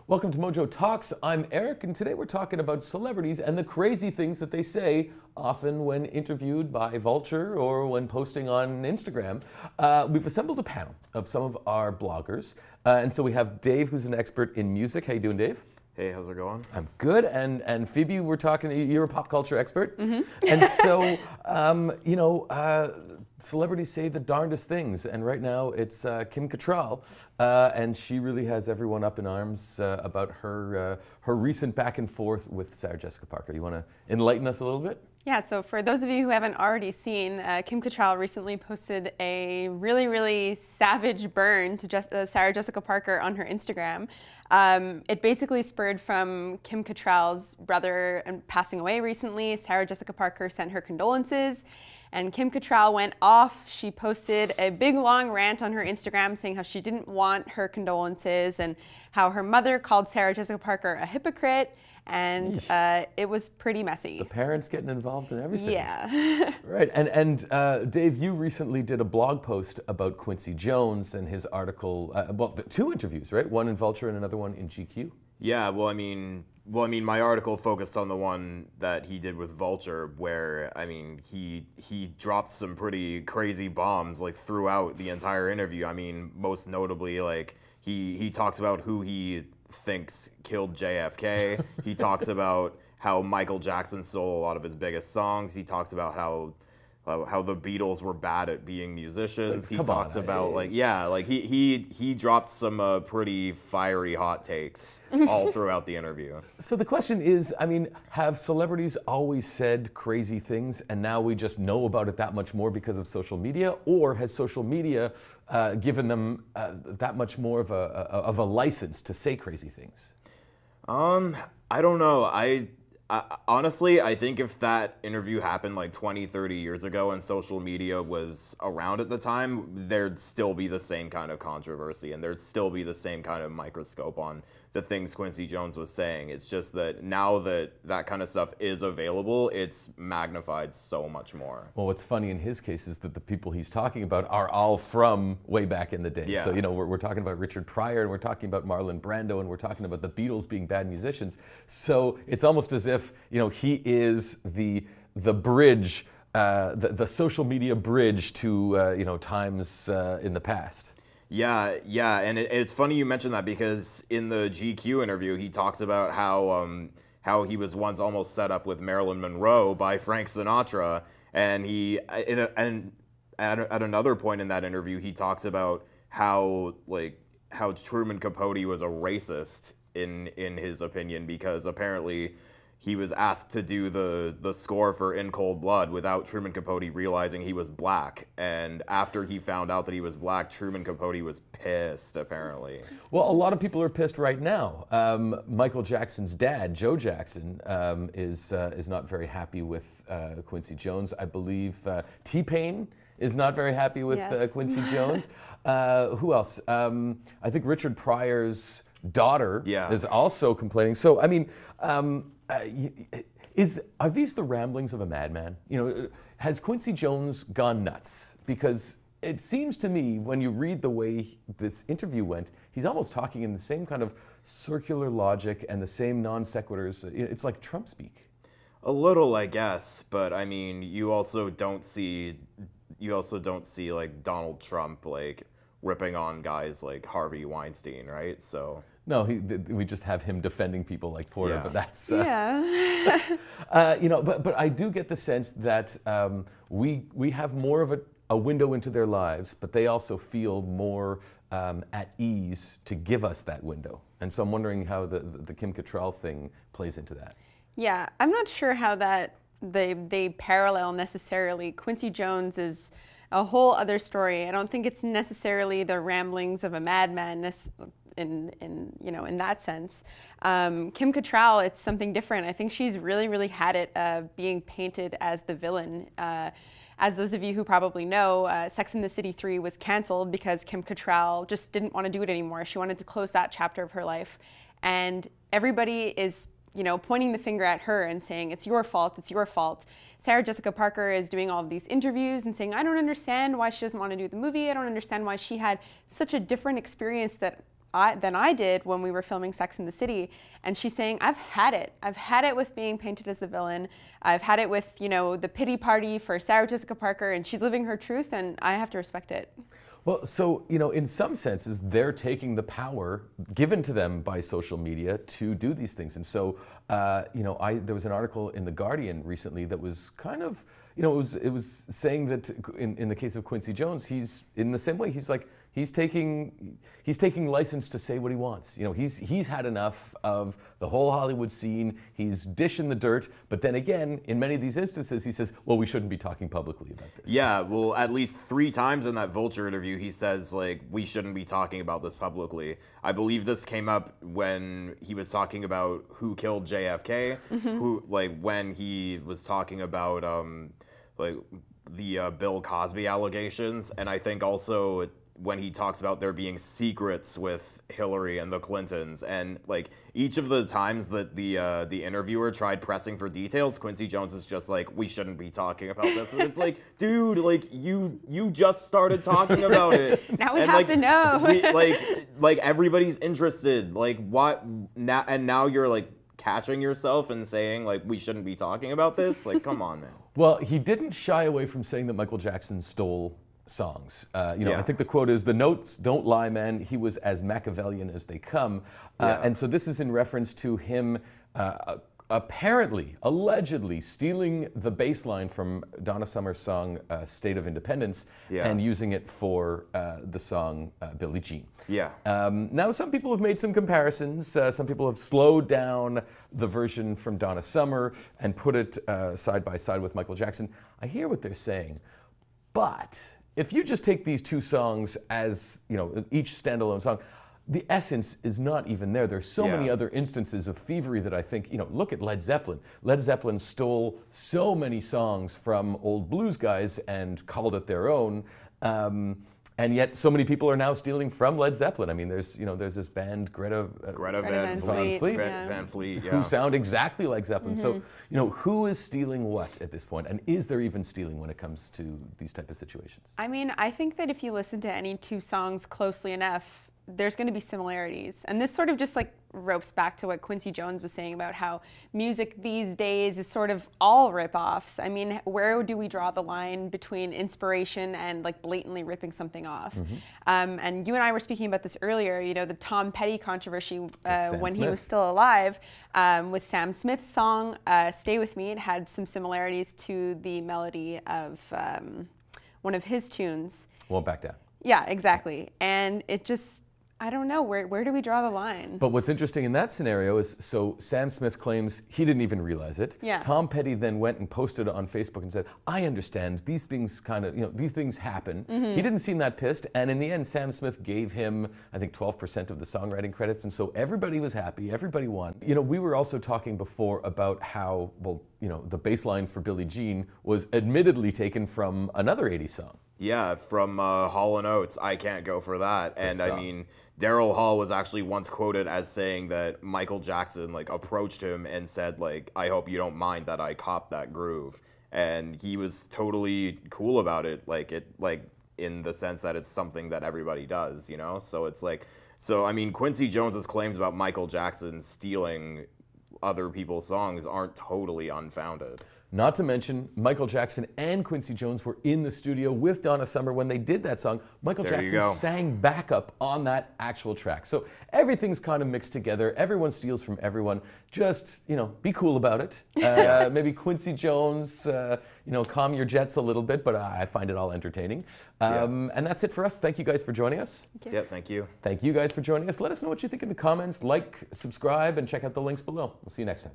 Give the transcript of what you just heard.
Welcome to Mojo Talks. I'm Eric, and today we're talking about celebrities and the crazy things that they say, often when interviewed by Vulture or when posting on Instagram. We've assembled a panel of some of our bloggers, and so we have Dave, who's an expert in music. How you doing, Dave? Hey, how's it going? I'm good, and Phoebe, we're talking. You're a pop culture expert, and so celebrities say the darndest things, and right now it's Kim Cattrall, and she really has everyone up in arms about her recent back and forth with Sarah Jessica Parker. You want to enlighten us a little bit? Yeah, so for those of you who haven't already seen, Kim Cattrall recently posted a really savage burn to Sarah Jessica Parker on her Instagram. It basically spurred from Kim Cattrall's brother passing away recently. Sarah Jessica Parker sent her condolences, and Kim Cattrall went off. She posted a big long rant on her Instagram saying how she didn't want her condolences and how her mother called Sarah Jessica Parker a hypocrite. And it was pretty messy. The parents getting involved in everything. Yeah. Right, and Dave, you recently did a blog post about Quincy Jones and his article, two interviews, right? One in Vulture and another one in GQ. Yeah, well, I mean, my article focused on the one that he did with Vulture, where, I mean, he dropped some pretty crazy bombs, like, throughout the entire interview. I mean, most notably, like, he talks about who he thinks killed JFK. He talks about how Michael Jackson stole a lot of his biggest songs. He talks about how the Beatles were bad at being musicians. He talks about he dropped some pretty fiery hot takes all throughout the interview. So the question is, I mean, have celebrities always said crazy things and now we just know about it that much more because of social media, or has social media given them that much more of a license to say crazy things? I don't know. Honestly, I think if that interview happened like 20, 30 years ago and social media was around at the time, there'd still be the same kind of controversy and there'd still be the same kind of microscope on the things Quincy Jones was saying. It's just that now that that kind of stuff is available, it's magnified so much more. Well, what's funny in his case is that the people he's talking about are all from way back in the day. Yeah. So, you know, we're talking about Richard Pryor, and we're talking about Marlon Brando, and we're talking about the Beatles being bad musicians. So it's almost as if, you know, he is the bridge, the social media bridge to times in the past. Yeah, and it's funny you mentioned that, because in the GQ interview he talks about how he was once almost set up with Marilyn Monroe by Frank Sinatra, and at another point in that interview he talks about how Truman Capote was a racist in his opinion, because apparently he was asked to do the score for In Cold Blood without Truman Capote realizing he was black. And after he found out that he was black, Truman Capote was pissed, apparently. Well, a lot of people are pissed right now. Michael Jackson's dad, Joe Jackson, is not very happy with Quincy Jones. I believe T-Pain is not very happy with Quincy Jones. Who else? I think Richard Pryor's daughter is also complaining. So, I mean, are these the ramblings of a madman? You know, has Quincy Jones gone nuts? Because it seems to me, when you read the way this interview went, he's almost talking in the same kind of circular logic and the same non sequiturs. It's like Trump speak. A little, I guess, but I mean, you also don't see like Donald Trump like ripping on guys like Harvey Weinstein, right? So. No, we just have him defending people like Porter, but that's but I do get the sense that we have more of a window into their lives, but they also feel more at ease to give us that window. And so I'm wondering how the Kim Cattrall thing plays into that. Yeah, I'm not sure how that they parallel necessarily. Quincy Jones is a whole other story. I don't think it's necessarily the ramblings of a madman in that sense. Kim Cattrall, it's something different. I think she's really had it being painted as the villain. As those of you who probably know, Sex and the City 3 was canceled because Kim Cattrall just didn't want to do it anymore. She wanted to close that chapter of her life. And everybody is, pointing the finger at her and saying, it's your fault, it's your fault. Sarah Jessica Parker is doing all of these interviews and saying, I don't understand why she doesn't want to do the movie. I don't understand why she had such a different experience that than I did when we were filming Sex and the City. And she's saying, I've had it. I've had it with being painted as the villain. I've had it with, you know, the pity party for Sarah Jessica Parker, and she's living her truth, and I have to respect it. Well, so, you know, in some senses, they're taking the power given to them by social media to do these things. And so, you know, there was an article in The Guardian recently that was kind of, you know, it was saying that in the case of Quincy Jones, he's in the same way. He's like, he's taking license to say what he wants. You know, he's had enough of the whole Hollywood scene. He's dishing the dirt. But then again, in many of these instances, he says, well, we shouldn't be talking publicly about this. Yeah, well, at least 3 times in that Vulture interview, he says, like, we shouldn't be talking about this publicly. I believe this came up when he was talking about who killed JFK, who, like, when he was talking about, like, the Bill Cosby allegations, and I think also when he talks about there being secrets with Hillary and the Clintons, and like each of the times that the interviewer tried pressing for details, Quincy Jones is just like, we shouldn't be talking about this. But it's like, dude, like you just started talking about it. Now we and, have like, to know. like everybody's interested. Like what now? And now you're like catching yourself and saying like we shouldn't be talking about this. Like, come on, man. Well, he didn't shy away from saying that Michael Jackson stole songs. You know, I think the quote is, "The notes don't lie, man. He was as Machiavellian as they come." And so this is in reference to him apparently, allegedly stealing the bass line from Donna Summer's song State of Independence and using it for the song Billie Jean. Yeah. Now, some people have made some comparisons. Some people have slowed down the version from Donna Summer and put it side by side with Michael Jackson. I hear what they're saying, but if you just take these 2 songs as, you know, each standalone song, the essence is not even there. There's so many other instances of thievery that I think, you know, look at Led Zeppelin. Led Zeppelin stole so many songs from old blues guys and called it their own. And yet so many people are now stealing from Led Zeppelin. I mean, there's this band, Greta Van Fleet, who sound exactly like Zeppelin. So, you know, who is stealing what at this point? And is there even stealing when it comes to these type of situations? I mean, I think that if you listen to any 2 songs closely enough, there's going to be similarities. And this sort of just like ropes back to what Quincy Jones was saying about how music these days is sort of all rip-offs. I mean, where do we draw the line between inspiration and like blatantly ripping something off? And you and I were speaking about this earlier, you know, the Tom Petty controversy when he was still alive with Sam Smith's song, Stay With Me. It had some similarities to the melody of one of his tunes. Won't Back Down. Yeah, exactly. And it just, I don't know, where do we draw the line? But what's interesting in that scenario is, so Sam Smith claims he didn't even realize it. Yeah. Tom Petty then went and posted on Facebook and said, I understand, these things kind of, you know, these things happen. He didn't seem that pissed, and in the end, Sam Smith gave him, I think, 12% of the songwriting credits, and so everybody was happy, everybody won. You know, we were also talking before about how, well, you know, the bass line for Billie Jean was admittedly taken from another 80s song. Yeah, from Hall & Oates, I Can't Go For That. And I mean, Daryl Hall was actually once quoted as saying that Michael Jackson like approached him and said like, I hope you don't mind that I copped that groove. And he was totally cool about it, like in the sense that it's something that everybody does, you know? So it's like, so I mean, Quincy Jones's claims about Michael Jackson stealing other people's songs aren't totally unfounded. Not to mention, Michael Jackson and Quincy Jones were in the studio with Donna Summer when they did that song. Michael Jackson sang backup on that actual track. So everything's kind of mixed together. Everyone steals from everyone. Just, you know, be cool about it. Maybe Quincy Jones, you know, calm your jets a little bit, but I find it all entertaining. And that's it for us. Thank you guys for joining us. Yeah, thank you. Thank you guys for joining us. Let us know what you think in the comments. Like, subscribe, and check out the links below. We'll see you next time.